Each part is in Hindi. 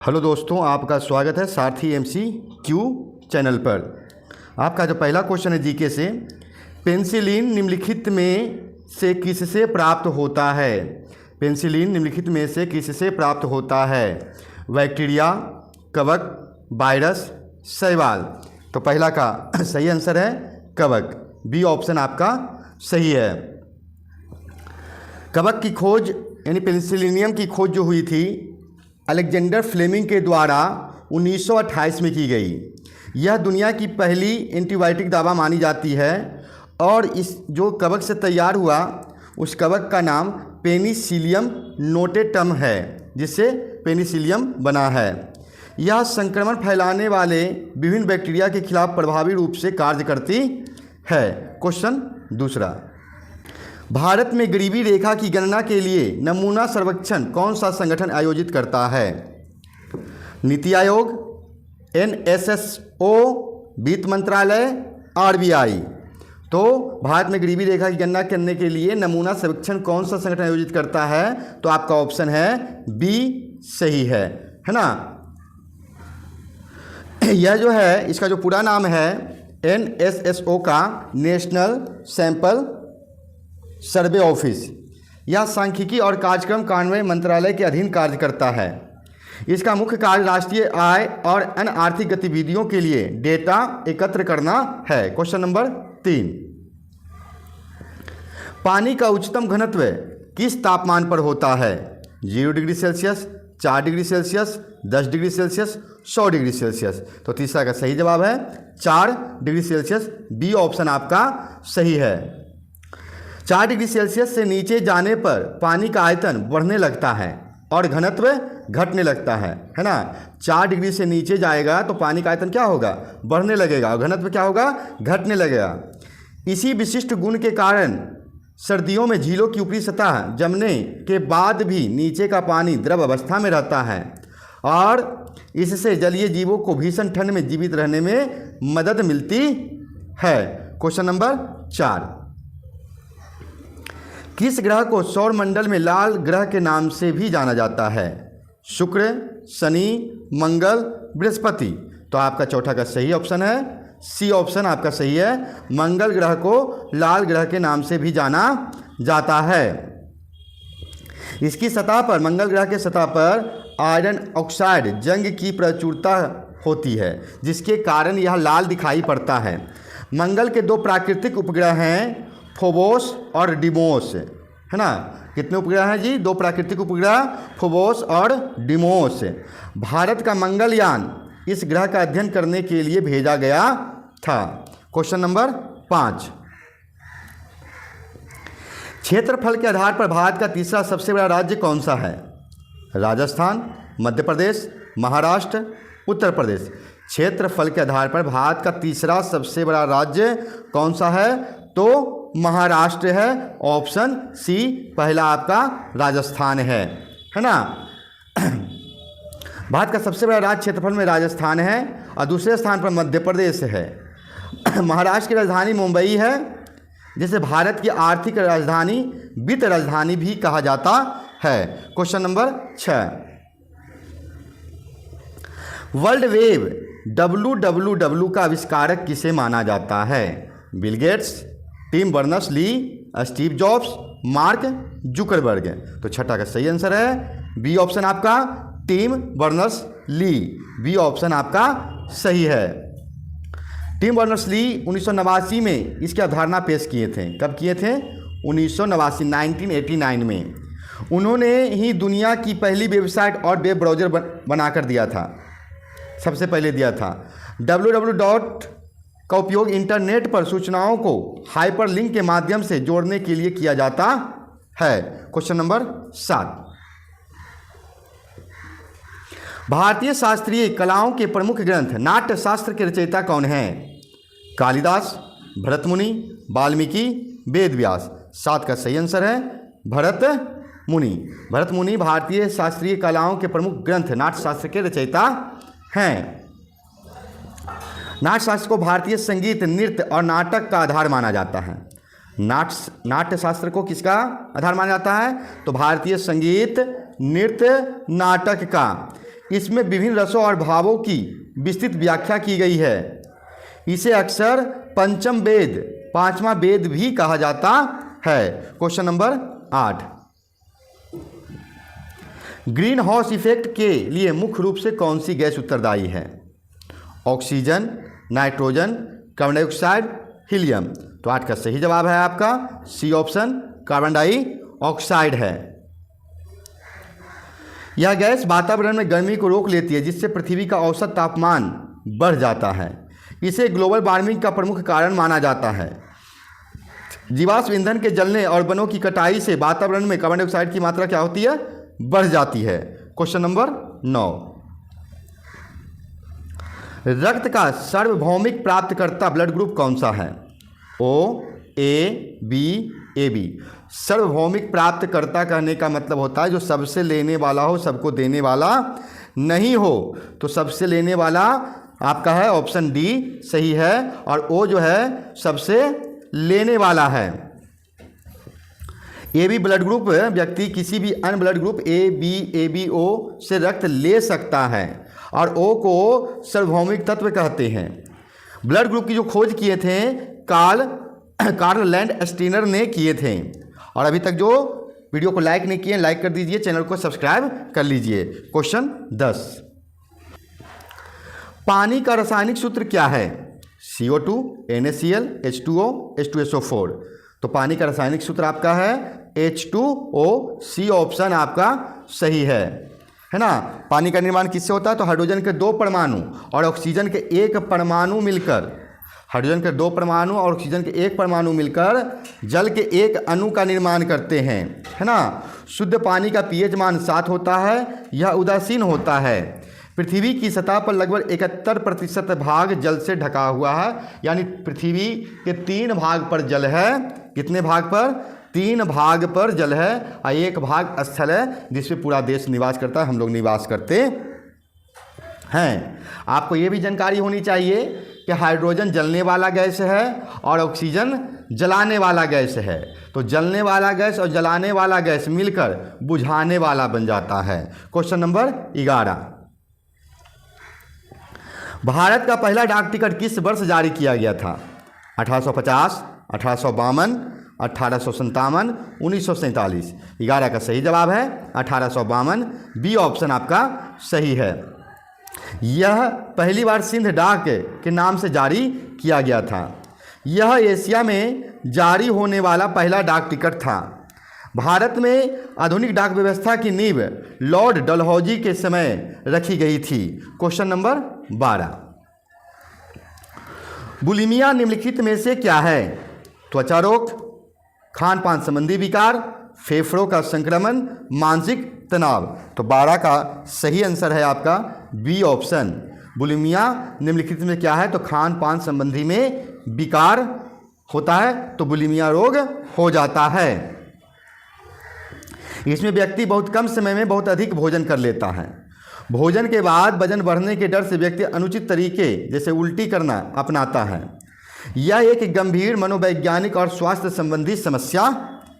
हेलो दोस्तों, आपका स्वागत है सारथी एमसी क्यू चैनल पर। आपका जो पहला क्वेश्चन है जीके से, पेनिसिलिन निम्नलिखित में से किससे प्राप्त होता है? पेनिसिलिन निम्नलिखित में से किससे प्राप्त होता है? बैक्टीरिया, कवक, वायरस, शैवाल। तो पहला का सही आंसर है कवक, बी ऑप्शन आपका सही है। कवक की खोज यानी पेनिसिलिनियम की खोज जो हुई थी अलेक्जेंडर फ्लेमिंग के द्वारा 1928 में की गई। यह दुनिया की पहली एंटीबायोटिक दवा मानी जाती है और इस जो कवक से तैयार हुआ उस कवक का नाम पेनिसिलियम नोटेटम है, जिससे पेनिसिलियम बना है। यह संक्रमण फैलाने वाले विभिन्न बैक्टीरिया के खिलाफ प्रभावी रूप से कार्य करती है। क्वेश्चन दूसरा, भारत में गरीबी रेखा की गणना के लिए नमूना सर्वेक्षण कौन सा संगठन आयोजित करता है? नीति आयोग, एनएसएसओ, वित्त मंत्रालय, आरबीआई। तो भारत में गरीबी रेखा की गणना करने के लिए नमूना सर्वेक्षण कौन सा संगठन आयोजित करता है? तो आपका ऑप्शन है बी सही है ना। यह जो है इसका जो पूरा नाम है एनएसएसओ का नेशनल सैंपल सर्वे ऑफिस। यह सांख्यिकी और कार्यक्रम कार्यान्वयन मंत्रालय के अधीन कार्य करता है। इसका मुख्य कार्य राष्ट्रीय आय और अन्य आर्थिक गतिविधियों के लिए डेटा एकत्र करना है। क्वेश्चन नंबर 3, पानी का उच्चतम घनत्व किस तापमान पर होता है? 0 degree Celsius, 4 degree Celsius, 10 degree Celsius, 100 degree Celsius. तो तीसरा का सही जवाब है 4 डिग्री सेल्सियस, बी ऑप्शन आपका सही है। 4 डिग्री सेल्सियस से नीचे जाने पर पानी का आयतन बढ़ने लगता है और घनत्व घटने लगता है ना। 4 डिग्री से नीचे जाएगा तो पानी का आयतन क्या होगा? बढ़ने लगेगा और घनत्व क्या होगा? घटने लगेगा। इसी विशिष्ट गुण के कारण सर्दियों में झीलों की ऊपरी सतह जमने के बाद भी नीचे का पानी द्रव अवस्था में रहता है और इससे जलीय जीवों को भीषण ठंड में जीवित रहने में मदद मिलती है। क्वेश्चन नंबर 4, किस ग्रह को सौर मंडल में लाल ग्रह के नाम से भी जाना जाता है? शुक्र, शनि, मंगल, बृहस्पति। तो आपका चौथा का सही ऑप्शन है सी ऑप्शन आपका सही है। मंगल ग्रह को लाल ग्रह के नाम से भी जाना जाता है। इसकी सतह पर, मंगल ग्रह के सतह पर आयरन ऑक्साइड जंग की प्रचुरता होती है, जिसके कारण यह लाल दिखाई पड़ता है। मंगल के 2 प्राकृतिक उपग्रह हैं, फोबोस और डिमोस, है ना। कितने उपग्रह हैं जी? 2 प्राकृतिक उपग्रह, फोबोस और डिमोस। भारत का मंगलयान इस ग्रह का अध्ययन करने के लिए भेजा गया था। क्वेश्चन नंबर 5, क्षेत्रफल के आधार पर भारत का तीसरा सबसे बड़ा राज्य कौन सा है? राजस्थान, मध्य प्रदेश, महाराष्ट्र, उत्तर प्रदेश। क्षेत्रफल के आधार पर भारत का तीसरा सबसे बड़ा राज्य कौन सा है? तो महाराष्ट्र है, ऑप्शन सी पहला आपका राजस्थान है ना। भारत का सबसे बड़ा राज्य क्षेत्रफल में राजस्थान है और दूसरे स्थान पर मध्य प्रदेश है। महाराष्ट्र की राजधानी मुंबई है, जिसे भारत की आर्थिक राजधानी, वित्त राजधानी भी कहा जाता है। Question number 6, world web WWW का आविष्कारक किसे माना जाता है? Bill Gates, Tim Berners Lee, Steve Jobs, Mark Zuckerberg. तो छठा का सही आंसर है बी ऑप्शन आपका टिम बर्नर्स-ली, बी ऑप्शन आपका सही है। टिम बर्नर्स-ली 1989 में इसकी अवधारणा पेश किए थे। कब किए थे? 1989 में। उन्होंने ही दुनिया की पहली वेबसाइट और वेब ब्राउज़र बनाकर दिया था, सबसे पहले दिया था। www का उपयोग इंटरनेट पर सूचनाओं को हाइपरलिंक के माध्यम से जोड़ने के लिए किया जाता है। क्वेश्चन नंबर 7, भारतीय शास्त्रीय कलाओं के प्रमुख ग्रंथ नाट्य शास्त्र के रचयिता कौन हैं? कालिदास, भरत मुनि, वाल्मीकि, वेद व्यास। 7 का सही आंसर है भरत मुनि। भरत मुनि भारतीय शास्त्रीय कलाओं के प्रमुख ग्रंथ नाट्य शास्त्र के रचयिता हैं। नाट्य शास्त्र को भारतीय संगीत, नृत्य और नाटक का आधार माना जाता है। नाट्य शास्त्र को किसका आधार माना जाता है? तो भारतीय संगीत, नृत्य, नाटक का। इसमें विभिन्न रसों और भावों की विस्तृत व्याख्या की गई है। इसे अक्सर पंचम वेद, पांचवा वेद भी कहा जाता है। Question number 8, green house effect के लिए मुख्य रूप से कौन सी गैस उत्तरदायी है? Oxygen, nitrogen, carbon dioxide, helium. तो 8 का सही जवाब है आपका सी ऑप्शन, कार्बन डाइऑक्साइड है। यह गैस वातावरण में गर्मी को रोक लेती है, जिससे पृथ्वी का औसत तापमान बढ़ जाता है। इसे ग्लोबल वार्मिंग का प्रमुख कारण माना जाता है। जीवाश्म ईंधन के जलने और वनों की कटाई से वातावरण में कार्बन डाइऑक्साइड की मात्रा क्या होती है? बढ़ जाती है। क्वेश्चन नंबर 9, रक्त का सार्वभौमिक प्राप्तकर्ता ब्लड ग्रुप कौन सा है? ओ, ए, बी, ए बी। सार्वभौमिक प्राप्तकर्ता कहने का मतलब होता है जो सबसे लेने वाला हो, सबको देने वाला नहीं हो। तो सबसे लेने वाला आपका है ऑप्शन डी सही है, और ओ जो है सबसे लेने वाला है। ए बी ब्लड ग्रुप व्यक्ति किसी भी अन्य blood group A B O से रक्त ले सकता है, और ओ को सार्वभौमिक तत्व कहते हैं। ब्लड ग्रुप की जो खोज किए थे कार्ल लैंडस्टीनर ने किए थे। और अभी तक जो वीडियो को लाइक नहीं किए, लाइक कर दीजिए, चैनल को सब्सक्राइब कर लीजिए। क्वेश्चन 10, पानी का रासायनिक सूत्र क्या है? CO2, NaCl, H2O, H2SO4। तो पानी का रासायनिक सूत्र आपका है H2O, सी ऑप्शन आपका सही है ना। पानी का निर्माण किससे होता है? तो हाइड्रोजन के 2 परमाणु और ऑक्सीजन के 1 परमाणु मिलकर, हाइड्रोजन के 2 परमाणु और ऑक्सीजन के 1 परमाणु मिलकर जल के 1 अणु का निर्माण करते हैं, है ना। शुद्ध पानी का pH मान 7 होता है, यह उदासीन होता है। पृथ्वी की सतह पर लगभग 71% भाग जल से ढका हुआ है, यानी पृथ्वी के 3 भाग पर जल है। कितने भाग पर? 3 भाग पर जल है, और 1 भाग स्थल है जिसमें पूरा देश निवास करता है, हम लोग निवास करते हैं। आपको ये भी जानकारी होनी चाहिए कि हाइड्रोजन जलने वाला गैस है और ऑक्सीजन जलाने वाला गैस है। तो जलने वाला गैस और जलाने वाला गैस मिलकर बुझाने वाला बन जाता है। क्वेश्चन नंबर 11, भारत का पहला डाक टिकट किस वर्ष जारी किया गया था? 1850, 1852, 1857, 1947। 11 का सही जवाब है 1852, बी ऑप्शन आपका सही है। यह पहली बार सिंध डाक के नाम से जारी किया गया था। यह एशिया में जारी होने वाला पहला डाक टिकट था। भारत में आधुनिक डाक व्यवस्था की नींव लॉर्ड डलहौजी के समय रखी गई थी। क्वेश्चन नंबर 12, बुलिमिया निम्नलिखित में से क्या है? त्वचा रोग, खान पान संबंधी विकार, फेफड़ों का संक्रमण, मानसिक तनाव। तो 12 का सही आंसर है आपका बी ऑप्शन। बुलिमिया निम्नलिखित में क्या है? तो खान पान संबंधी में विकार होता है तो बुलिमिया रोग हो जाता है। इसमें व्यक्ति बहुत कम समय में बहुत अधिक भोजन कर लेता है। भोजन के बाद वजन बढ़ने के डर से व्यक्ति अनुचित तरीके जैसे उल्टी करना अपनाता है। यह एक गंभीर मनोवैज्ञानिक और स्वास्थ्य संबंधी समस्या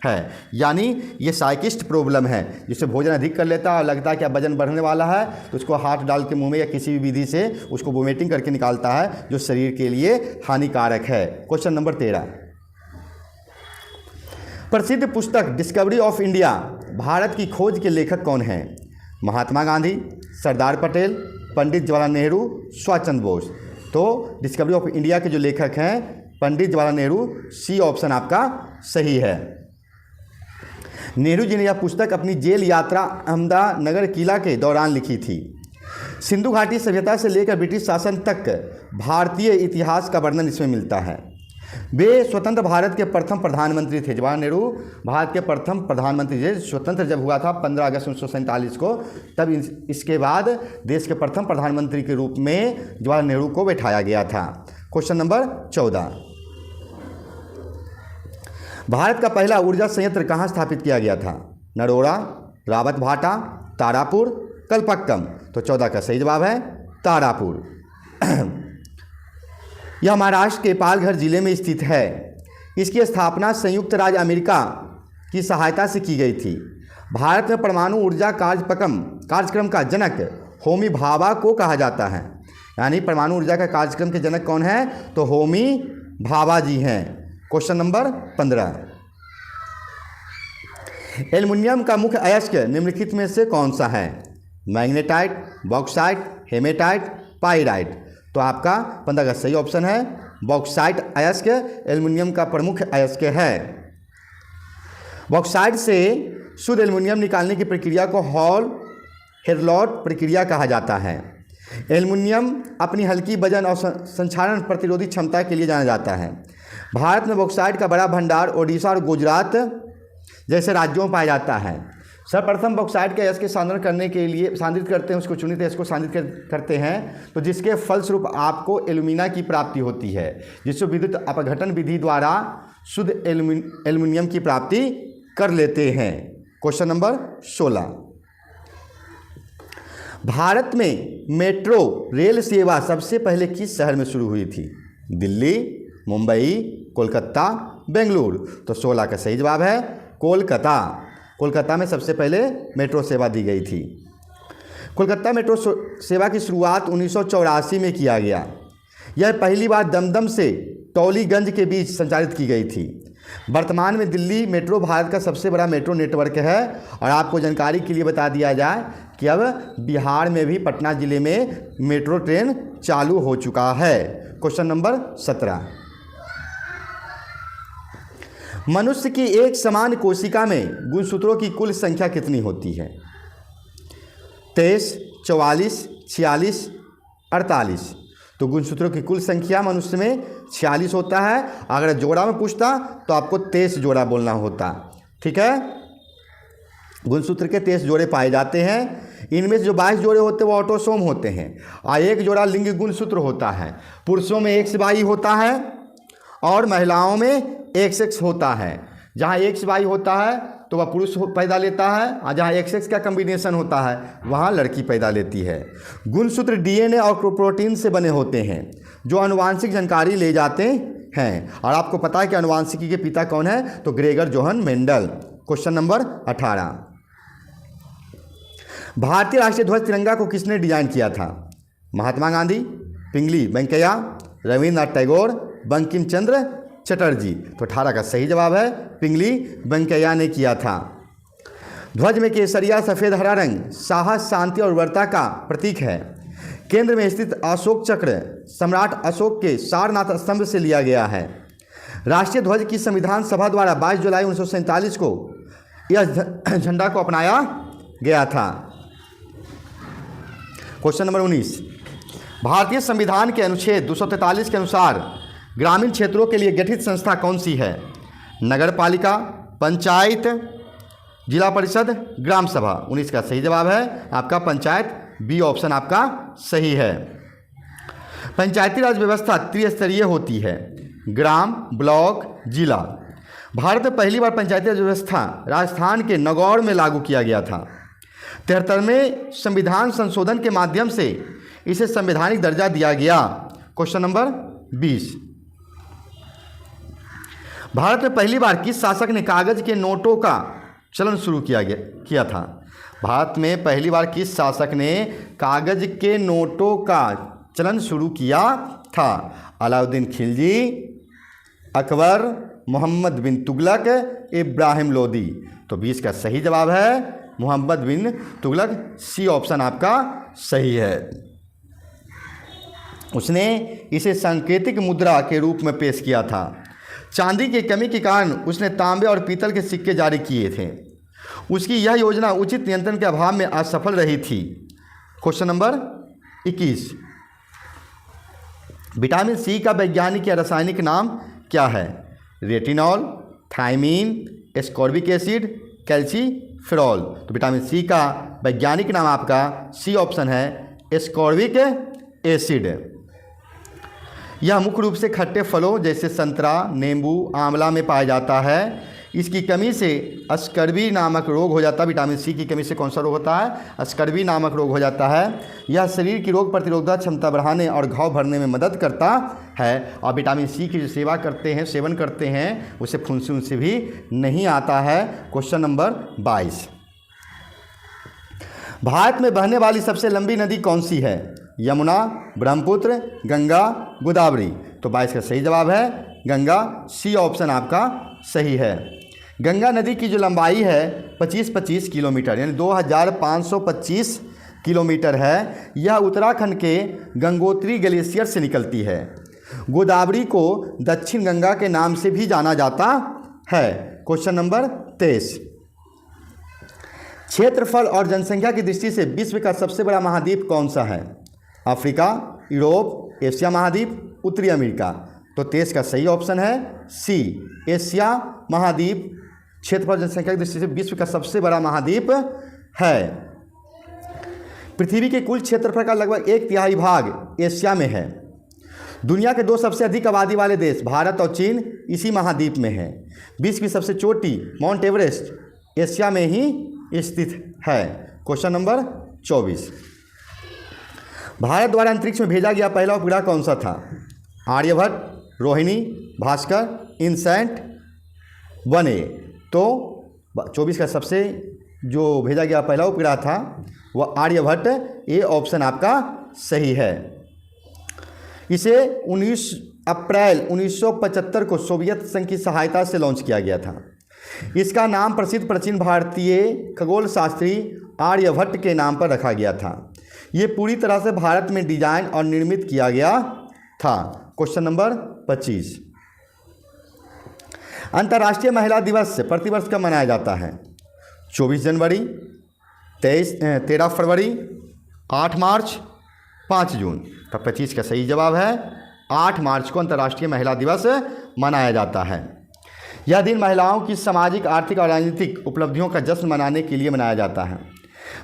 है, यानी ये साइकिस्ट प्रॉब्लम है, जिससे भोजन अधिक कर लेता है और लगता है कि अब वजन बढ़ने वाला है तो उसको हाथ डाल के मुंह में या किसी भी विधि से उसको वोमिटिंग करके निकालता है, जो शरीर के लिए हानिकारक है। क्वेश्चन नंबर 13, प्रसिद्ध पुस्तक डिस्कवरी ऑफ इंडिया भारत की खोज के लेखक कौन हैं? महात्मा गांधी, सरदार पटेल, पंडित जवाहरलाल नेहरू, सुभाष चंद्र बोस। तो डिस्कवरी ऑफ इंडिया के जो लेखक हैं पंडित जवाहरलाल नेहरू, सी ऑप्शन आपका सही है। नेहरू जी ने यह पुस्तक अपनी जेल यात्रा अहमदनगर किला के दौरान लिखी थी। सिंधु घाटी सभ्यता से लेकर ब्रिटिश शासन तक भारतीय इतिहास का वर्णन इसमें मिलता है। वे स्वतंत्र भारत के प्रथम प्रधानमंत्री थे। जवाहरलाल नेहरू भारत के प्रथम प्रधानमंत्री थे। स्वतंत्र जब हुआ था 15 अगस्त 1947 को, तब इसके बाद देश के प्रथम प्रधानमंत्री के रूप में जवाहरलाल नेहरू को बैठाया गया था। क्वेश्चन नंबर 14, भारत का पहला ऊर्जा संयंत्र कहाँ स्थापित किया गया था? नरोड़ा, रावत भाटा, तारापुर, कलपक्कम। तो 14 का सही जवाब है तारापुर। यह महाराष्ट्र के पालघर जिले में स्थित है। इसकी स्थापना संयुक्त राज्य अमेरिका की सहायता से की गई थी। भारत में परमाणु ऊर्जा कार्यक्रम का जनक होमी भाभा को कहा जाता है। यानी परमाणु ऊर्जा का कार्यक्रम के जनक कौन है? तो होमी भाभा जी हैं। क्वेश्चन नंबर 15, एल्युमिनियम का मुख्य अयस्क निम्नलिखित में से कौन सा है? Magnetite, bauxite, hematite, pyrite. तो आपका 15 का सही ऑप्शन है बॉक्साइट अयस्क एल्युमिनियम का प्रमुख अयस्क है। बॉक्साइट से शुद्ध एल्युमिनियम निकालने की प्रक्रिया को हॉल हेरलॉट प्रक्रिया कहा जाता है। एल्युमिनियम अपनी हल्की वजन और संक्षारण प्रतिरोधी क्षमता के लिए जाना जाता है। भारत में बॉक्साइट का बड़ा भंडार ओडिशा और गुजरात जैसे राज्यों में पाया जाता है। सर्वप्रथम बॉक्साइट के अयस्क सांद्रण करने के लिए सांद्रित करते हैं, उसको चुनित अयस्क को सांद्रित करते हैं, तो जिसके फलस्वरूप आपको एल्यूमिना की प्राप्ति होती है, जिससे विद्युत अपघटन विधि द्वारा शुद्ध एल्युमिनियम की प्राप्ति कर लेते हैं। क्वेश्चन नंबर 16, भारत में मेट्रो रेल सेवा सबसे पहले किस शहर में शुरू हुई थी? दिल्ली, मुंबई, कोलकाता, बेंगलुरु। तो 16 का सही जवाब है कोलकाता। कोलकाता में सबसे पहले मेट्रो सेवा दी गई थी। कोलकाता मेट्रो सेवा की शुरुआत 1984 में किया गया। यह पहली बार दमदम से टौलीगंज के बीच संचालित की गई थी। वर्तमान में दिल्ली मेट्रो भारत का सबसे बड़ा मेट्रो नेटवर्क है। और आपको जानकारी के लिए बता दिया जाए कि अब बिहार में भी पटना जिले में मेट्रो ट्रेन चालू हो चुका है। क्वेश्चन नंबर 17, मनुष्य की एक समान कोशिका में गुणसूत्रों की कुल संख्या कितनी होती है? 23, 44, 46, 48। तो गुणसूत्रों की कुल संख्या मनुष्य में 46 होता है। अगर जोड़ा में पूछता तो आपको 23 जोड़ा बोलना होता। ठीक है, गुणसूत्र के 23 जोड़े पाए जाते हैं। इनमें से जो 22 जोड़े होते हैं वो ऑटोसोम होते हैं और एक जोड़ा लिंग गुणसूत्र होता है। पुरुषों में XY होता है और महिलाओं में XX होता है। जहाँ XY होता है तो वह पुरुष पैदा लेता है और जहाँ XX का कम्बिनेशन होता है वहाँ लड़की पैदा लेती है। गुणसूत्र DNA और प्रोटीन से बने होते हैं जो आनुवांशिक जानकारी ले जाते हैं। और आपको पता है कि आनुवांशिकी के पिता कौन है? तो Gregor Johan Mendel. Question number 18, भारतीय राष्ट्रीय ध्वज तिरंगा को किसने डिजाइन किया था? महात्मा गांधी, पिंगली वेंकैया, रविन्द्रनाथ टैगोर, बंकिम चंद्र चटर्जी। तो 18 का सही जवाब है पिंगली वेंकैया ने किया था। ध्वज में केसरिया सफ़ेद हरा रंग साहस, शांति और उर्वरता का प्रतीक है। केंद्र में स्थित अशोक चक्र सम्राट अशोक के सारनाथ स्तंभ से लिया गया है। राष्ट्रीय ध्वज की संविधान सभा द्वारा 22 जुलाई 1947 को यह झंडा को अपनाया गया था। क्वेश्चन नंबर 19, भारतीय संविधान के अनुच्छेद 243 के अनुसार ग्रामीण क्षेत्रों के लिए गठित संस्था कौन सी है? नगर पालिका, पंचायत, जिला परिषद, ग्राम सभा। 19 का सही जवाब है आपका पंचायत, बी ऑप्शन आपका सही है। पंचायती राज व्यवस्था त्रिस्तरीय होती है, ग्राम, ब्लॉक, जिला। भारत में पहली बार पंचायती राज व्यवस्था राजस्थान के नागौर में लागू किया गया था। 73वें संविधान संशोधन के माध्यम से इसे संवैधानिक दर्जा दिया गया। क्वेश्चन नंबर 20, भारत में पहली बार किस शासक ने कागज के नोटों का चलन शुरू किया था? भारत में पहली बार किस शासक ने कागज के नोटों का चलन शुरू किया था? अलाउद्दीन खिलजी, अकबर, मोहम्मद बिन तुगलक, इब्राहिम लोदी। तो 20 का सही जवाब है मोहम्मद बिन तुगलक, सी ऑप्शन आपका सही है। उसने इसे सांकेतिक मुद्रा के रूप में पेश किया था। चांदी की कमी के कारण उसने तांबे और पीतल के सिक्के जारी किए थे। उसकी यह योजना उचित नियंत्रण के अभाव में असफल रही थी। क्वेश्चन नंबर 21, विटामिन सी का वैज्ञानिक या रासायनिक नाम क्या है? Retinol, thiamine, ascorbic acid, calciferol. तो विटामिन सी का वैज्ञानिक नाम आपका सी ऑप्शन है एस्कॉर्बिक एसिड। यह मुख्य रूप से खट्टे फलों जैसे संतरा, नींबू, आंवला में पाया जाता है। इसकी कमी से स्कर्वी नामक रोग हो जाता है। विटामिन सी की कमी से कौन सा रोग होता है? स्कर्वी नामक रोग हो जाता है। यह शरीर की रोग प्रतिरोधक क्षमता बढ़ाने और घाव भरने में मदद करता है। और विटामिन सी की जो सेवन करते हैं उसे फुंसी उनसे भी नहीं आता है। क्वेश्चन नंबर 22, भारत में बहने वाली सबसे लंबी नदी कौन सी है? यमुना, ब्रह्मपुत्र, गंगा, गोदावरी। तो 22 का सही जवाब है गंगा, सी ऑप्शन आपका सही है। गंगा नदी की जो लंबाई है 25 किलोमीटर यानी 2525 किलोमीटर है। यह उत्तराखंड के गंगोत्री ग्लेशियर से निकलती है। गोदावरी को दक्षिण गंगा के नाम से भी जाना जाता है। क्वेश्चन नंबर 23, क्षेत्रफल और जनसंख्या की दृष्टि से विश्व का सबसे बड़ा महाद्वीप कौन सा है? अफ्रीका, यूरोप, एशिया महाद्वीप, उत्तरी अमेरिका। तो 23 का सही ऑप्शन है सी, एशिया महाद्वीप क्षेत्रफल जनसंख्या की दृष्टि से विश्व का सबसे बड़ा महाद्वीप है। पृथ्वी के कुल क्षेत्रफल का लगभग 1/3 भाग एशिया में है। दुनिया के 2 सबसे अधिक आबादी वाले देश भारत और चीन इसी महाद्वीप में है। विश्व की सबसे चोटी माउंट एवरेस्ट एशिया में ही स्थित है। क्वेश्चन नंबर 24, भारत द्वारा अंतरिक्ष में भेजा गया पहला उपग्रह कौन सा था? Aryabhata, Rohini, Bhaskara, INSAT, 1A। तो 24 का सबसे जो भेजा गया पहला उपग्रह था वह आर्यभट्ट, ए ऑप्शन आपका सही है। इसे 19 अप्रैल 1975 को सोवियत संघ की सहायता से लॉन्च किया गया था। इसका नाम प्रसिद्ध प्राचीन भारतीय खगोल शास्त्री आर्यभट्ट के नाम पर रखा गया था। ये पूरी तरह से भारत में डिजाइन और निर्मित किया गया था। क्वेश्चन नंबर 25, अंतर्राष्ट्रीय महिला दिवस प्रतिवर्ष कब मनाया जाता है? 24 जनवरी, 13 फरवरी, 8 मार्च, 5 जून। तो 25 का सही जवाब है 8 मार्च को अंतर्राष्ट्रीय महिला दिवस मनाया जाता है। यह दिन महिलाओं की सामाजिक, आर्थिक और राजनीतिक उपलब्धियों का जश्न मनाने के लिए मनाया जाता है।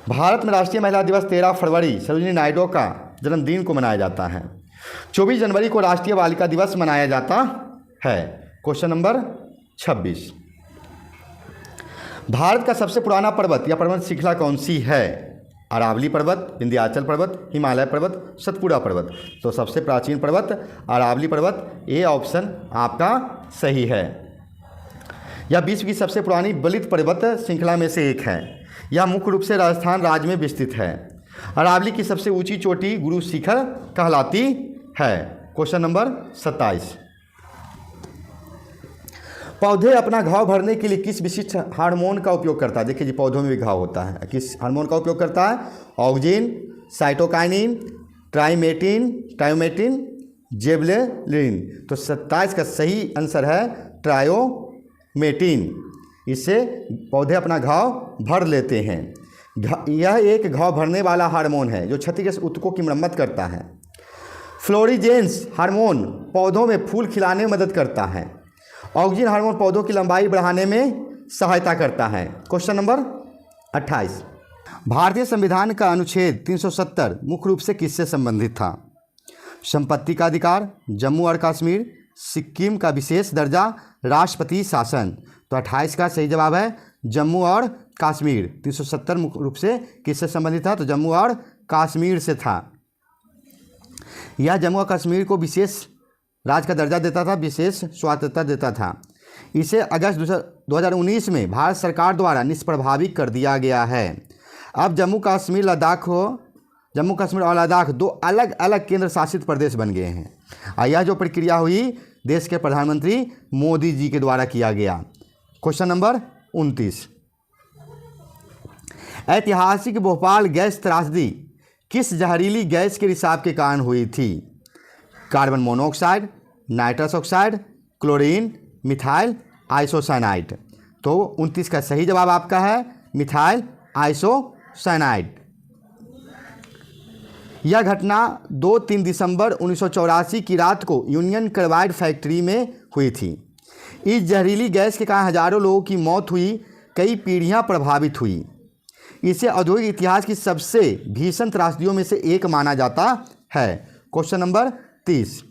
भारत में राष्ट्रीय महिला दिवस 13 फरवरी सरोजिनी नायडू का जन्मदिन को मनाया जाता है। 24 जनवरी को राष्ट्रीय बालिका दिवस मनाया जाता है। क्वेश्चन नंबर 26, भारत का सबसे पुराना पर्वत या पर्वत श्रृंखला कौन सी है? अरावली पर्वत, विंध्याचल पर्वत, हिमालय पर्वत, सतपुड़ा पर्वत। तो सबसे प्राचीन पर्वत अरावली पर्वत, ए ऑप्शन आपका सही है। यह विश्व की सबसे पुरानी बलित पर्वत श्रृंखला में से एक है। यह मुख्य रूप से राजस्थान राज्य में विस्तृत है। अरावली की सबसे ऊंची चोटी गुरु शिखर कहलाती है। क्वेश्चन नंबर 27, पौधे अपना घाव भरने के लिए किस विशिष्ट हार्मोन का उपयोग करता है? देखिए जी, पौधों में भी घाव होता है। किस हार्मोन का उपयोग करता है? ऑक्जिन, साइटोकाइनिन, टायोमेटिन, जेबुलिन। तो 27 का सही आंसर है ट्रायोमेटिन। इससे पौधे अपना घाव भर लेते हैं। यह एक घाव भरने वाला हार्मोन है जो क्षतिग्रस्त ऊतकों की मरम्मत करता है। फ्लोरिजेंस हार्मोन पौधों में फूल खिलाने में मदद करता है। ऑक्सिन हार्मोन पौधों की लंबाई बढ़ाने में सहायता करता है। क्वेश्चन नंबर 28, भारतीय संविधान का अनुच्छेद 370 मुख्य रूप से किससे संबंधित था? संपत्ति का अधिकार, जम्मू और कश्मीर, सिक्किम का विशेष दर्जा, राष्ट्रपति शासन। तो 28 का सही जवाब है जम्मू और कश्मीर। 370 मुख्य रूप से किससे संबंधित था? तो जम्मू और कश्मीर से था। यह जम्मू और कश्मीर को विशेष राज्य का दर्जा देता था, विशेष स्वायत्तता देता था। इसे अगस्त 2019 में भारत सरकार द्वारा निष्प्रभावी कर दिया गया है। अब जम्मू कश्मीर और लद्दाख 2 अलग अलग केंद्र शासित प्रदेश बन गए हैं। यह जो प्रक्रिया हुई देश के प्रधानमंत्री मोदी जी के द्वारा किया गया। क्वेश्चन नंबर 29, ऐतिहासिक भोपाल गैस त्रासदी किस जहरीली गैस के रिसाव के कारण हुई थी? Carbon monoxide, nitrous oxide, chlorine, methyl isocyanide. तो 29 का सही जवाब आपका है मिथाइल आइसोसाइनाइड। यह घटना 2-3 दिसंबर 1984 की रात को यूनियन कार्बाइड फैक्ट्री में हुई थी। इस जहरीली गैस के कारण हजारों लोगों की मौत हुई, कई पीढ़ियां प्रभावित हुई। इसे औद्योगिक इतिहास की सबसे भीषण त्रासदियों में से एक माना जाता है। क्वेश्चन नंबर 30,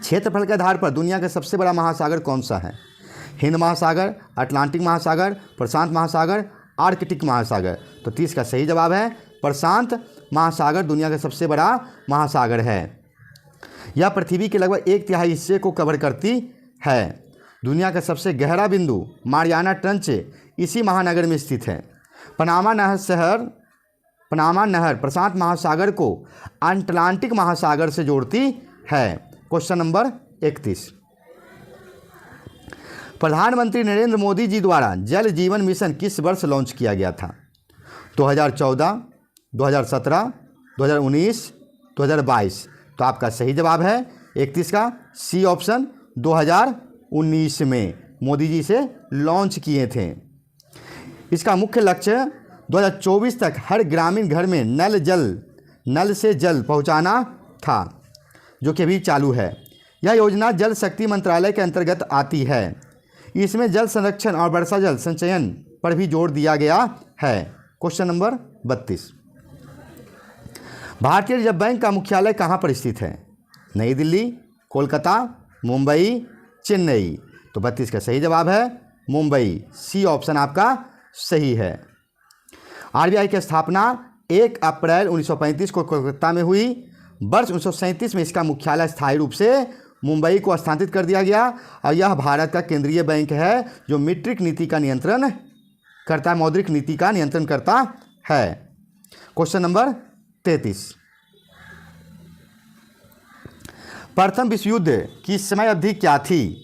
क्षेत्रफल के आधार पर दुनिया का सबसे बड़ा महासागर कौन सा है? हिंद महासागर, अटलांटिक महासागर, प्रशांत महासागर, आर्कटिक महासागर। तो 30 का सही जवाब है प्रशांत महासागर दुनिया का सबसे बड़ा महासागर है। यह पृथ्वी के लगभग 1/3 हिस्से को कवर करती है। दुनिया का सबसे गहरा बिंदु मारियाना ट्रंच इसी महानगर में स्थित है। पनामा नहर शहर पनामा नहर प्रशांत महासागर को अटलांटिक महासागर से जोड़ती है? Question number 31। प्रधानमंत्री नरेंद्र मोदी जी द्वारा जल जीवन मिशन किस वर्ष लॉन्च किया गया था? 2014, 2017, 2019, 2022। तो आपका सही जवाब है 31 का सी ऑप्शन, 2019 में मोदी जी से लॉन्च किए थे। इसका मुख्य लक्ष्य 2024 तक हर ग्रामीण घर में नल से जल पहुंचाना था, जो कि अभी चालू है। यह योजना जल शक्ति मंत्रालय के अंतर्गत आती है। इसमें जल संरक्षण और वर्षा जल संचयन पर भी जोर दिया गया है। Question number 32। भारतीय रिजर्व बैंक का मुख्यालय कहाँ पर स्थित है? नई दिल्ली, कोलकाता, मुंबई, चेन्नई। तो 32 का सही जवाब है मुंबई, सी ऑप्शन आपका सही है। आरबीआई की स्थापना 1 अप्रैल 1935 को कोलकाता में हुई। वर्ष 1937 में इसका मुख्यालय स्थायी रूप से मुंबई को स्थानांतरित कर दिया गया और यह भारत का केंद्रीय बैंक है जो मौद्रिक नीति का नियंत्रण करता है। Question number 33। प्रथम विश्व युद्ध की समय अवधि क्या थी?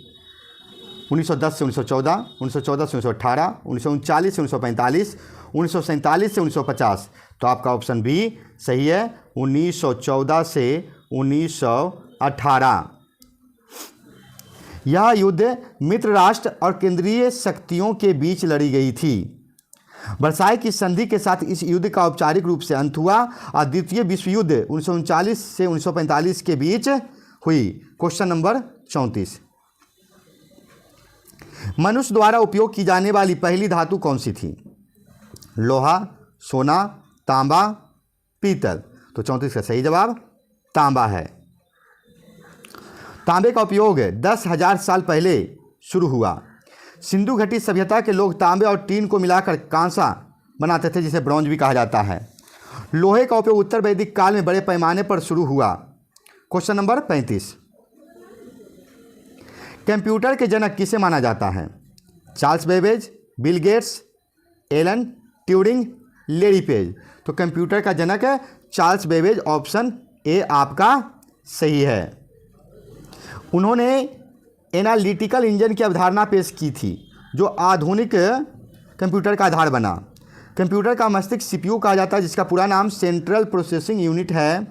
1910 से 1914, 1914 से 1918, 1939 से 1945, 1947 से 1950। तो आपका ऑप्शन बी सही है, 1914 से 1918। यह युद्ध मित्र राष्ट्र और केंद्रीय शक्तियों के बीच लड़ी गई थी। वर्साई की संधि के साथ इस युद्ध का औपचारिक रूप से अंत हुआ और द्वितीय विश्व युद्ध 1939 से 1945 के बीच हुई। Question number 34। मनुष्य द्वारा उपयोग की जाने वाली पहली धातु कौन सी थी? लोहा, सोना, तांबा, पीतल। तो 34 का सही जवाब तांबा है। तांबे का उपयोग 10,000 साल पहले शुरू हुआ। सिंधु घाटी सभ्यता के लोग तांबे और टीन को मिलाकर कांसा बनाते थे, जिसे ब्रॉन्ज भी कहा जाता है। लोहे का उपयोग उत्तर वैदिक काल में बड़े पैमाने पर शुरू हुआ। Question number 35। कंप्यूटर के जनक किसे माना जाता है? Charles Babbage, Bill Gates, Alan Turing, Larry page. तो कंप्यूटर का जनक है चार्ल्स बेबेज, ऑप्शन ए आपका सही है। उन्होंने एनालिटिकल इंजन की अवधारणा पेश की थी, जो आधुनिक कंप्यूटर का आधार बना। कंप्यूटर का मस्तिष्क सीपीयू कहा जाता है, जिसका पूरा नाम सेंट्रल प्रोसेसिंग यूनिट है।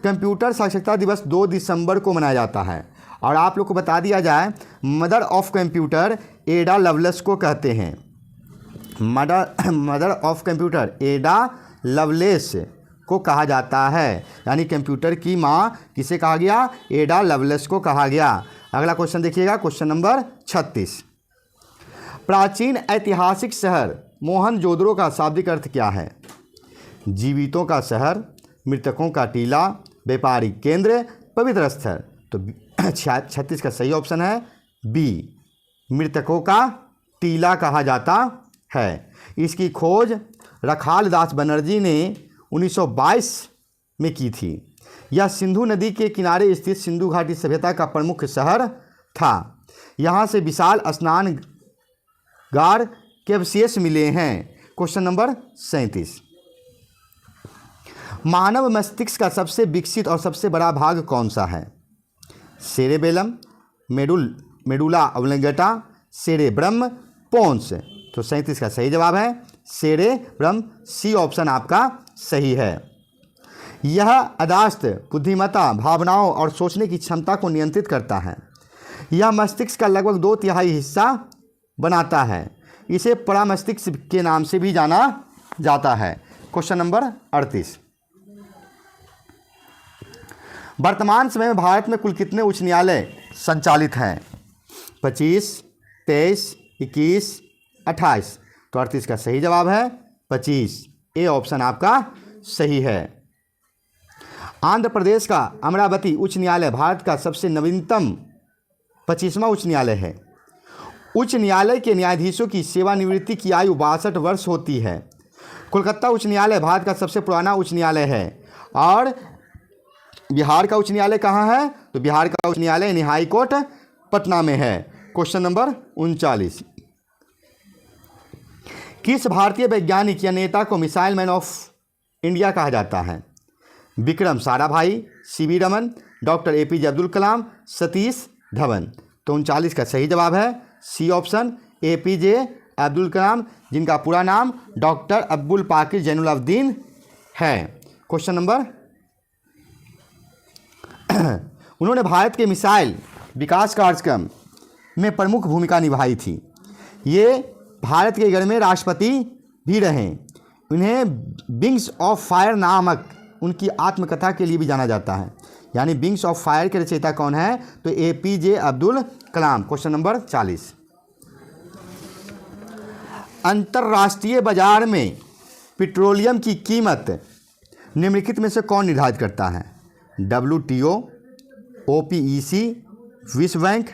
कंप्यूटर साक्षरता दिवस 2 दिसंबर को मनाया जाता है। और आप लोग को बता दिया जाए, मदर ऑफ कंप्यूटर एडा लवलेस को कहते हैं। मदर ऑफ कंप्यूटर एडा लवलेस को कहा जाता है, यानी कंप्यूटर की माँ किसे कहा गया? एडा लवलेस को कहा गया। अगला क्वेश्चन देखिएगा, क्वेश्चन नंबर 36। प्राचीन ऐतिहासिक शहर मोहनजोदड़ो का शाब्दिक अर्थ क्या है? जीवितों का शहर, मृतकों का टीला, व्यापारिक केंद्र, पवित्र स्थल। तो 36 का सही ऑप्शन है बी, मृतकों का टीला कहा जाता है। इसकी खोज रखाल दास बनर्जी ने 1922 में की थी। यह सिंधु नदी के किनारे स्थित सिंधु घाटी सभ्यता का प्रमुख शहर था। यहाँ से विशाल स्नानगार के अवशेष मिले हैं। Question number 37। मानव मस्तिष्क का सबसे विकसित और सबसे बड़ा भाग कौन सा है? Cerebellum, medulla oblongata, cerebrum, pons. तो 37 का सही जवाब है सेरेब्रम, सी ऑप्शन आपका सही है। यह अदाश्त बुद्धिमत्ता, भावनाओं और सोचने की क्षमता को नियंत्रित करता है। यह मस्तिष्क का लगभग 2/3 हिस्सा बनाता है। इसे परामस्तिष्क के नाम से भी जाना जाता है। Question number 38। वर्तमान समय में भारत में कुल कितने उच्च न्यायालय संचालित हैं? 25, 23, 21, 28। तो 38 का सही जवाब है 25, ए ऑप्शन आपका सही है। आंध्र प्रदेश का अमरावती उच्च न्यायालय भारत का सबसे नवीनतम 25वां उच्च न्यायालय है। उच्च न्यायालय के न्यायाधीशों की सेवानिवृत्ति की आयु 62 वर्ष होती है। कोलकाता उच्च न्यायालय भारत का सबसे पुराना उच्च न्यायालय है। और बिहार का उच्च न्यायालय कहाँ है? तो बिहार का उच्च न्यायालय यानी हाई कोर्ट पटना में है। Question number 39। किस भारतीय वैज्ञानिक या नेता को मिसाइल मैन ऑफ इंडिया कहा जाता है? Vikram Sarabhai, CV Raman, doctor APJ Abdul Kalam, Satish Dhawan. तो 39 का सही जवाब है C option, APJ Abdul Kalam, जिनका पूरा नाम डॉक्टर अब्दुल पाकिर जैनुलाब्दीन है। क्वेश्चन नंबर उन्होंने भारत के मिसाइल विकास कार्यक्रम में प्रमुख भूमिका निभाई थी। ये भारत के 11वें राष्ट्रपति भी रहे। उन्हें विंग्स ऑफ फायर नामक उनकी आत्मकथा के लिए भी जाना जाता है। यानी विंग्स ऑफ फायर के रचयिता कौन है? तो एपीजे अब्दुल कलाम। क्वेश्चन नंबर 40, अंतर्राष्ट्रीय बाजार में पेट्रोलियम की कीमत निम्नलिखित में से कौन निर्धारित करता है? WTO, OPEC, विश्व बैंक,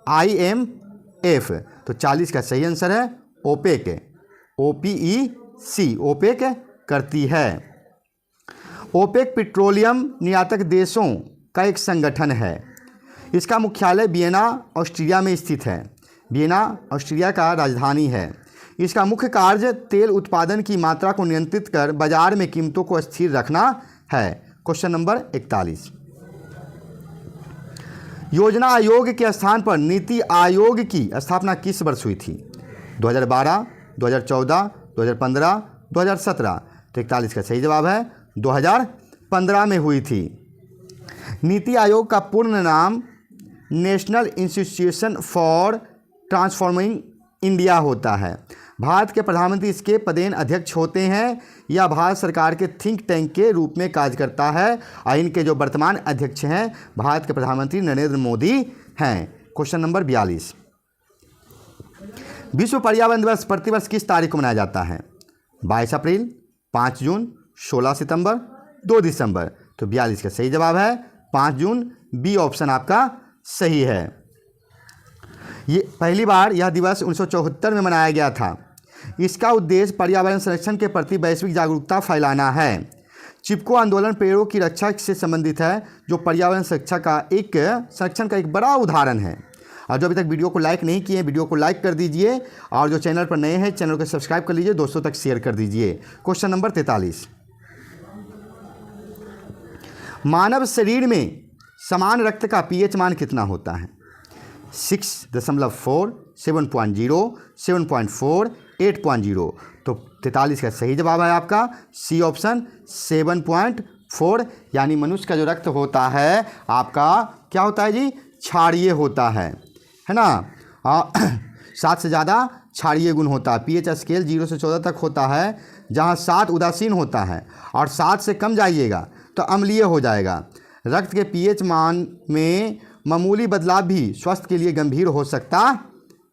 IMF। तो 40 का सही आंसर है ओपेक। OPEC ओपेक करती है। ओपेक पेट्रोलियम निर्यातक देशों का एक संगठन है। इसका मुख्यालय वियना ऑस्ट्रिया में स्थित है। वियना ऑस्ट्रिया का राजधानी है। इसका मुख्य कार्य तेल उत्पादन की मात्रा को नियंत्रित कर बाजार में कीमतों को स्थिर रखना है। क्वेश्चन नंबर 41, योजना आयोग के स्थान पर नीति आयोग की स्थापना किस वर्ष हुई थी? 2012, 2014, 2015, 2017। तो 41 का सही जवाब है 2015 में हुई थी। नीति आयोग का पूर्ण नाम national institution for transforming India होता है। भारत के प्रधानमंत्री इसके पदेन अध्यक्ष होते हैं। यह भारत सरकार के थिंक टैंक के रूप में कार्य करता है और इनके जो वर्तमान अध्यक्ष हैं भारत के प्रधानमंत्री नरेंद्र मोदी हैं। क्वेश्चन नंबर 42, विश्व पर्यावरण दिवस प्रतिवर्ष किस तारीख को मनाया जाता है? 22 अप्रैल, 5 जून, 16 सितंबर, 2 दिसंबर। तो 42 का सही जवाब है 5 जून। बी ऑप्शन आपका सही है। ये पहली बार यह दिवस 1974 में मनाया गया था। इसका उद्देश्य पर्यावरण संरक्षण के प्रति वैश्विक जागरूकता फैलाना है। चिपको आंदोलन पेड़ों की रक्षा से संबंधित है, जो पर्यावरण संरक्षण का एक बड़ा उदाहरण है। और जो अभी तक वीडियो को लाइक नहीं किए, वीडियो को लाइक कर दीजिए और जो चैनल पर नए हैं चैनल को सब्सक्राइब कर लीजिए, दोस्तों तक शेयर कर दीजिए। क्वेश्चन नंबर 43, मानव शरीर में समान रक्त का पीएच मान कितना होता है? 6.4, 7.0, 7.4, 8.0। तो 43 का सही जवाब है आपका सी ऑप्शन 7.4। यानी मनुष्य का जो रक्त होता है आपका क्या होता है जी? क्षारीय होता है ना। 7 से ज़्यादा क्षारीय गुण होता है। पीएच स्केल 0 से 14 तक होता है, जहाँ 7 उदासीन होता है और 7 से कम जाइएगा तो अम्लीय हो जाएगा। रक्त के पीएच मान में मामूली बदलाव भी स्वास्थ्य के लिए गंभीर हो सकता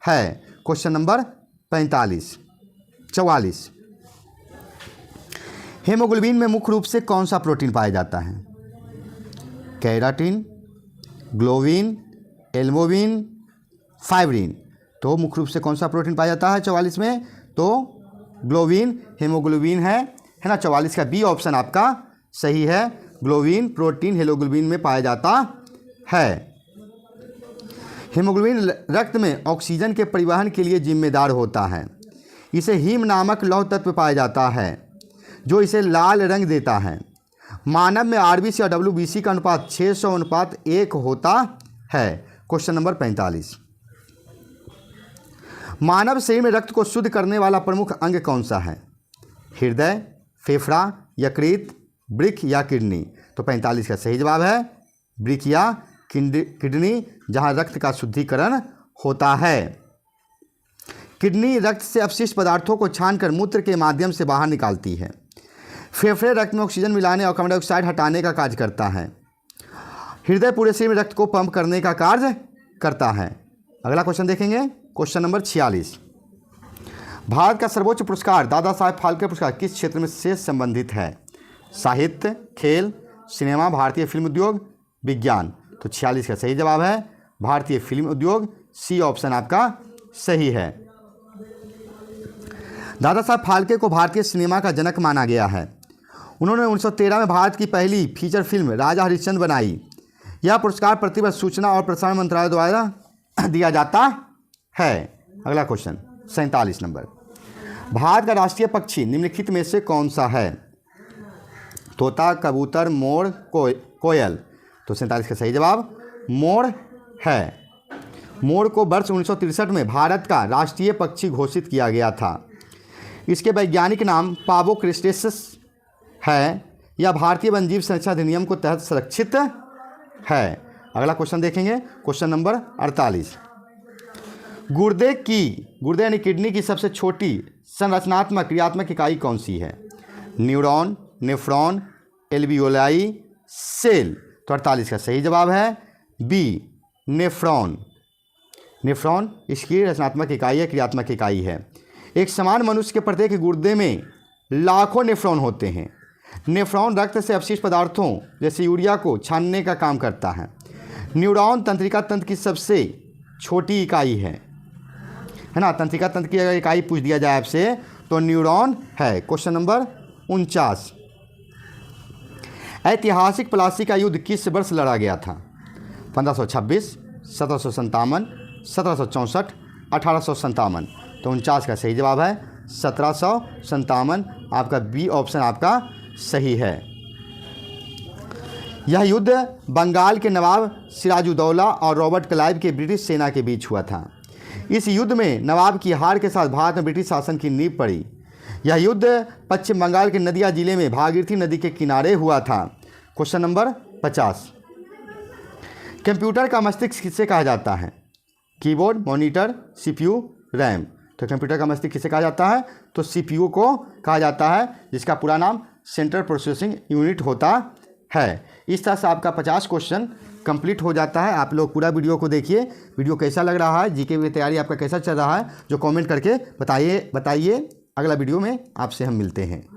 है। क्वेश्चन नंबर 44, हेमोग्लोबिन में मुख्य रूप से कौन सा प्रोटीन पाया जाता है? Keratin, globin, albumin, fibrin. तो मुख्य रूप से कौन सा प्रोटीन पाया जाता है 44 में? तो ग्लोबिन हेमोग्लोबिन है ना। 44 का बी ऑप्शन आपका सही है। ग्लोबिन प्रोटीन हेमोग्लोबिन में पाया जाता है। हेमोग्लोबिन रक्त में ऑक्सीजन के परिवहन के लिए जिम्मेदार होता है। इसे हीम नामक लौह तत्व पाया जाता है जो इसे लाल रंग देता है। मानव में आरबीसी और डब्ल्यूबीसी का अनुपात 600:1 होता है। क्वेश्चन नंबर 45, मानव शरीर में रक्त को शुद्ध करने वाला प्रमुख अंग कौन सा है? हृदय, फेफड़ा, यकृत, वृक्क या किडनी। तो 45 का सही जवाब है वृक्क या किडनी, जहां रक्त का शुद्धिकरण होता है। किडनी रक्त से अपशिष्ट पदार्थों को छानकर मूत्र के माध्यम से बाहर निकालती है। फेफड़े रक्त में ऑक्सीजन मिलाने और कार्बन डाइऑक्साइड हटाने का कार्य करता है। हृदय पूरे शरीर में रक्त को पंप करने का कार्य करता है। अगला क्वेश्चन देखेंगे, क्वेश्चन नंबर 46, भारत का सर्वोच्च पुरस्कार दादा साहेब फाल्के पुरस्कार किस क्षेत्र में से संबंधित है? साहित्य, खेल, सिनेमा, भारतीय फिल्म उद्योग, विज्ञान। तो 46 का सही जवाब है भारतीय फिल्म उद्योग। सी ऑप्शन आपका सही है। दादा साहब फाल्के को भारतीय सिनेमा का जनक माना गया है। उन्होंने 1913 में भारत की पहली फीचर फिल्म राजा हरिश्चंद्र बनाई। यह पुरस्कार प्रतिवर्ष सूचना और प्रसारण मंत्रालय द्वारा दिया जाता है। अगला क्वेश्चन 47 नंबर, भारत का राष्ट्रीय पक्षी निम्नलिखित में से कौन सा है? तोता, कबूतर, मोर, कोयल। तो 47 का सही जवाब मोर है। मोर को वर्ष 1963 में भारत का राष्ट्रीय पक्षी घोषित किया गया था। इसके वैज्ञानिक नाम पावो क्रिस्टेसस है। यह भारतीय वन्यजीव संरक्षण अधिनियम को तहत संरक्षित है। अगला क्वेश्चन देखेंगे, क्वेश्चन नंबर 48। गुर्दे यानी किडनी की सबसे छोटी संरचनात्मक क्रियात्मक इकाई कौन सी है? Neuron, nephron, alveoli, cell. तो 48 का सही जवाब है बी, नेफ्रॉन। नेफ्रॉन इसकी रचनात्मक इकाई है, क्रियात्मक इकाई है। एक समान मनुष्य के प्रत्येक गुर्दे में लाखों नेफ्रॉन होते हैं। नेफ्रॉन रक्त से अपशिष्ट पदार्थों जैसे यूरिया को छानने का काम करता है। न्यूरॉन तंत्रिका तंत्र की सबसे छोटी इकाई है ना। तंत्रिका तंत्र की अगर इकाई पूछ दिया जाए आपसे तो न्यूरॉन है। Question number 49। ऐतिहासिक प्लासी का युद्ध किस वर्ष लड़ा गया था? 1526, 1757, 1764, 1857। तो 49 का सही जवाब है 1757। आपका बी ऑप्शन आपका सही है। यह युद्ध बंगाल के नवाब सिराजुद्दौला और रॉबर्ट क्लाइव के ब्रिटिश सेना के बीच हुआ था। इस युद्ध में नवाब की हार के साथ भारत में ब्रिटिश शासन की नींव पड़ी। यह युद्ध पश्चिम बंगाल के नदिया जिले में भागीरथी नदी के किनारे हुआ था। Question number 50। कंप्यूटर का मस्तिष्क किसे कहा जाता है? Keyboard, monitor, CPU, RAM. तो कंप्यूटर का मस्तिष्क किसे कहा जाता है? तो सीपीयू को कहा जाता है, जिसका पूरा नाम सेंट्रल प्रोसेसिंग यूनिट होता है। इस तरह से आपका 50 क्वेश्चन कंप्लीट हो जाता है। आप लोग पूरा वीडियो को देखिए। वीडियो कैसा लग रहा है, जीके की तैयारी आपका कैसा चल रहा है, जो कमेंट करके बताइए। अगला वीडियो में आपसे हम मिलते हैं।